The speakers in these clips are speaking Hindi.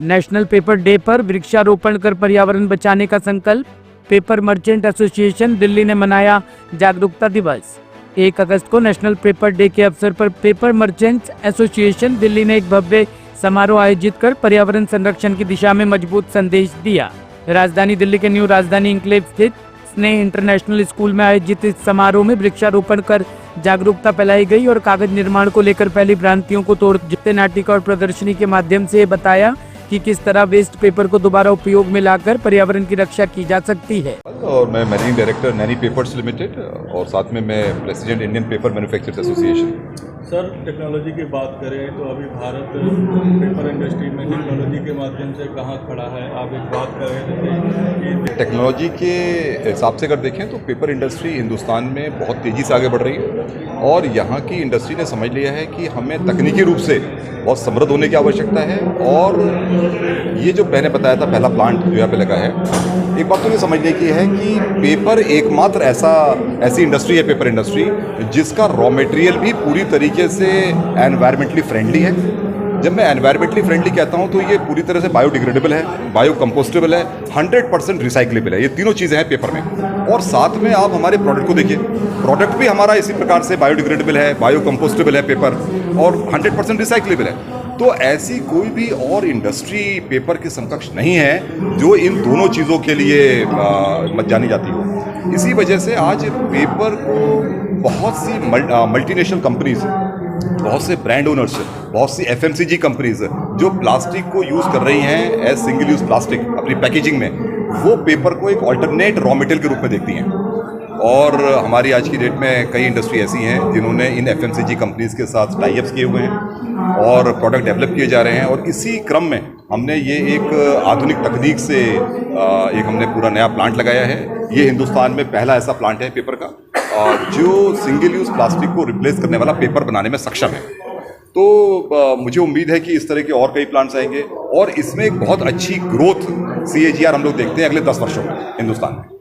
नेशनल पेपर डे पर वृक्षारोपण कर पर्यावरण बचाने का संकल्प। पेपर मर्चेंट एसोसिएशन दिल्ली ने मनाया जागरूकता दिवस। 1 अगस्त को नेशनल पेपर डे के अवसर पर पेपर मर्चेंट्स एसोसिएशन दिल्ली ने एक भव्य समारोह आयोजित कर पर्यावरण संरक्षण की दिशा में मजबूत संदेश दिया। राजधानी दिल्ली के न्यू राजधानी इंक्लेव स्थित स्नेह इंटरनेशनल स्कूल में आयोजित इस समारोह में वृक्षारोपण कर जागरूकता फैलाई गई और कागज निर्माण को लेकर फैली भ्रांतियों को तोड़ जितने नाटिका और प्रदर्शनी के माध्यम से बताया कि किस तरह वेस्ट पेपर को दोबारा उपयोग में लाकर पर्यावरण की रक्षा की जा सकती है। और मैं managing director Naini papers limited और साथ में मैं president Indian paper manufacturers association. Sir, technology की बात करें तो अभी भारत पेपर इंडस्ट्री में टेक्नोलॉजी के माध्यम से कहाँ खड़ा है? आप एक बात कर रहे थे कि टेक्नोलॉजी के हिसाब से अगर देखें तो पेपर इंडस्ट्री हिंदुस्तान में बहुत तेज़ी से आगे बढ़ रही है और यहाँ की इंडस्ट्री ने समझ लिया है कि हमें तकनीकी रूप से बहुत समृद्ध होने की आवश्यकता है। और ये जो मैंने बताया था पहला प्लांट जो यहाँ पे लगा है, एक बात तो ये समझने की है कि पेपर एकमात्र ऐसी इंडस्ट्री है, पेपर इंडस्ट्री, जिसका रॉ मटेरियल भी पूरी तरीके से एनवायरमेंटली फ्रेंडली है। जब मैं एनवायरमेंटली फ्रेंडली कहता हूँ तो ये पूरी तरह से बायोडिग्रेडेबल है, बायोकम्पोस्टेबल है, 100% रिसाइक्लेबल है। ये तीनों चीज़ें हैं पेपर में। और साथ में आप हमारे प्रोडक्ट को देखिए, प्रोडक्ट भी हमारा इसी प्रकार से बायोडिग्रेडेबल है, बायोकम्पोस्टेबल है पेपर, और 100% रिसाइक्लेबल है। तो ऐसी कोई भी और इंडस्ट्री पेपर के समकक्ष नहीं है जो इन दोनों चीज़ों के लिए जानी जाती हो। इसी वजह से आज पेपर को बहुत सी मल्टीनेशनल कंपनीज, बहुत से ब्रांड ओनर्स, बहुत सी एफएमसीजी कंपनीज जो प्लास्टिक को यूज़ कर रही हैं एज सिंगल यूज़ प्लास्टिक अपनी पैकेजिंग में, वो पेपर को एक अल्टरनेट रॉ मटेरियल के रूप में देखती हैं। और हमारी आज की डेट में कई इंडस्ट्री ऐसी हैं जिन्होंने इन एफएमसीजी कंपनीज के साथ टाई अप्स किए हुए हैं और प्रोडक्ट डेवलप किए जा रहे हैं। और इसी क्रम में हमने ये एक आधुनिक तकनीक से एक हमने पूरा नया प्लांट लगाया है। ये हिंदुस्तान में पहला ऐसा प्लांट है पेपर का जो सिंगल यूज़ प्लास्टिक को रिप्लेस करने वाला पेपर बनाने में सक्षम है। तो मुझे उम्मीद है कि इस तरह के और कई प्लांट्स आएंगे और इसमें एक बहुत अच्छी ग्रोथ CAGR हम लोग देखते हैं अगले 10 वर्षों में हिंदुस्तान में।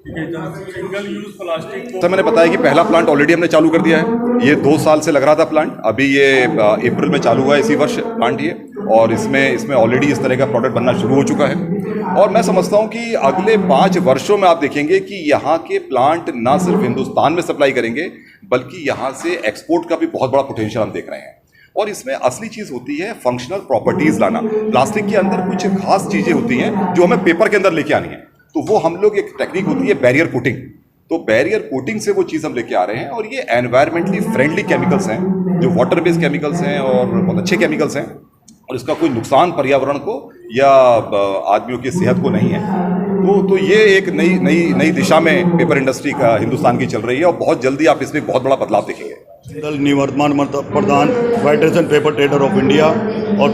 सिंगल यूज प्लास्टिक तो मैंने बताया कि पहला प्लांट ऑलरेडी हमने चालू कर दिया है। ये 2 साल से लग रहा था प्लांट, अभी ये अप्रैल में चालू हुआ है इसी वर्ष प्लांट ये, और इसमें ऑलरेडी इस तरह का प्रोडक्ट बनना शुरू हो चुका है। और मैं समझता हूँ कि अगले 5 वर्षों में आप देखेंगे कि यहाँ के प्लांट ना सिर्फ हिंदुस्तान में सप्लाई करेंगे बल्कि यहाँ से एक्सपोर्ट का भी बहुत बड़ा पोटेंशियल हम देख रहे हैं। और इसमें असली चीज़ होती है फंक्शनल प्रॉपर्टीज़ लाना। प्लास्टिक के अंदर कुछ खास चीज़ें होती हैं जो हमें पेपर के अंदर लेके आनी है, तो वो हम लोग एक टेक्निक होती है बैरियर कोटिंग, तो बैरियर कोटिंग से वो चीज़ हम लेके आ रहे हैं। और ये एनवायरमेंटली फ्रेंडली केमिकल्स हैं जो वाटर बेस्ड केमिकल्स हैं और बहुत अच्छे केमिकल्स हैं और इसका कोई नुकसान पर्यावरण को या आदमियों की सेहत को नहीं है। तो ये एक नई दिशा में पेपर इंडस्ट्री का हिंदुस्तान की चल रही है और बहुत जल्दी आप इसमें बहुत बड़ा बदलाव देखेंगे। दल निवर्तमान प्रधान federation paper trader of India और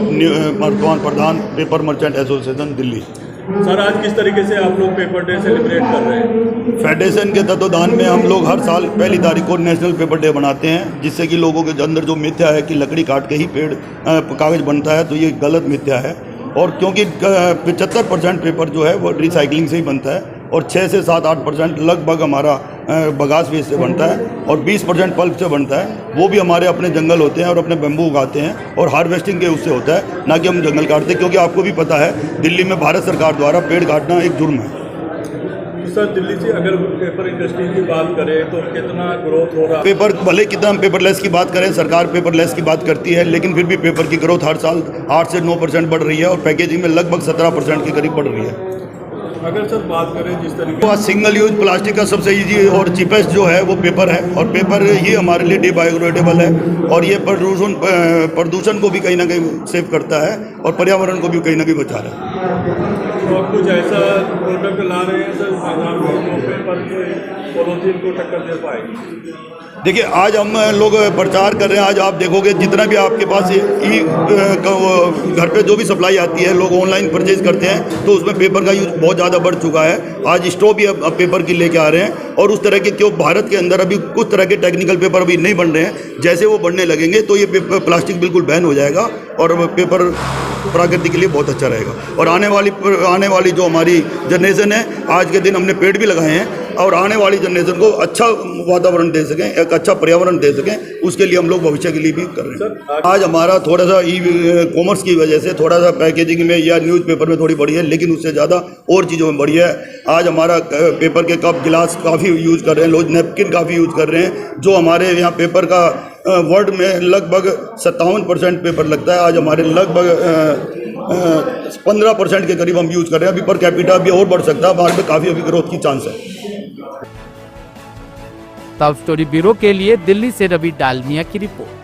वर्तमान प्रधान paper merchant association Delhi. Sir, आज किस तरीके से आप लोग पेपर डे सेलिब्रेट कर रहे हैं? फेडरेशन के तत्वाधान में हम लोग हर साल 1 तारीख को नेशनल पेपर डे बनाते हैं, जिससे कि लोगों के अंदर जो मिथ्या है कि लकड़ी काट के ही कागज़ बनता है, तो ये गलत मिथ्या है। और क्योंकि 75% पेपर जो है वो रिसाइकलिंग से ही बनता है और 6 से 7-8% लगभग हमारा बगास वेस्ट से बनता है और 20% पल्प से बनता है। वो भी हमारे अपने जंगल होते हैं और अपने बेम्बू उगाते हैं और हार्वेस्टिंग के उससे होता है, ना कि हम जंगल काटते हैं। क्योंकि आपको भी पता है दिल्ली में भारत सरकार द्वारा पेड़ काटना एक जुर्म है। सर, दिल्ली से अगर पेपर इंडस्ट्री की बात करें तो कितना ग्रोथ हो रहा है? पेपर भले कितना हम पेपरलेस की बात करें, सरकार पेपरलेस की बात करती है, लेकिन फिर भी पेपर की ग्रोथ हर साल 8 से 9% बढ़ रही है और पैकेजिंग में लगभग 17% के करीब बढ़ रही है। अगर सर बात करें जिस तरीके तो सिंगल यूज प्लास्टिक का सबसे इजी और चीपेस्ट जो है वो पेपर है और पेपर ही हमारे लिए डिबायोडिग्रेडेबल है और ये प्रदूषण को भी कहीं ना कहीं सेव करता है और पर्यावरण को भी कहीं ना कहीं बचा रहा है। तो आप कुछ ऐसा प्रोडक्ट ला रहे हैं सर बाजार में जो पेपर के पॉलीथीन को टक्कर दे पाएगी? देखिए, आज हम लोग प्रचार कर रहे हैं। आज आप देखोगे जितना भी आपके पास घर पे जो भी सप्लाई आती है, लोग ऑनलाइन परचेज करते हैं, तो उसमें पेपर का यूज बहुत ज़्यादा बढ़ चुका है। आज स्टोव भी अब पेपर की लेके आ रहे हैं और उस तरह के क्यों भारत के अंदर अभी कुछ तरह के टेक्निकल पेपर अभी नहीं बन रहे हैं। जैसे वो बनने लगेंगे तो ये प्लास्टिक बिल्कुल बैन हो जाएगा और पेपर प्रकृति के लिए बहुत अच्छा रहेगा। और आने वाली जो हमारी जनरेशन है, आज के दिन हमने पेड़ भी लगाए हैं और आने वाली जनरेशन को अच्छा वातावरण दे सकें, एक अच्छा पर्यावरण दे सकें, उसके लिए हम लोग भविष्य के लिए भी कर रहे हैं। आज हमारा थोड़ा सा कॉमर्स की वजह से थोड़ा सा पैकेजिंग में या न्यूज़पेपर में थोड़ी बढ़ी है, लेकिन उससे ज़्यादा और चीज़ों में बढ़ी है। आज हमारा पेपर के कप गिलास काफ़ी यूज़ कर रहे हैं लोग, नैपकिन काफ़ी यूज़ कर रहे हैं, जो हमारे यहाँ पेपर का वर्ल्ड में लगभग 57% पेपर लगता है, आज हमारे लगभग 15% के करीब हम यूज़ कर रहे हैं। अभी पर कैपिटा भी और बढ़ सकता है, बाद में काफ़ी अभी ग्रोथ की चांस है। टॉप स्टोरी ब्यूरो के लिए दिल्ली से रवि डालमिया की रिपोर्ट।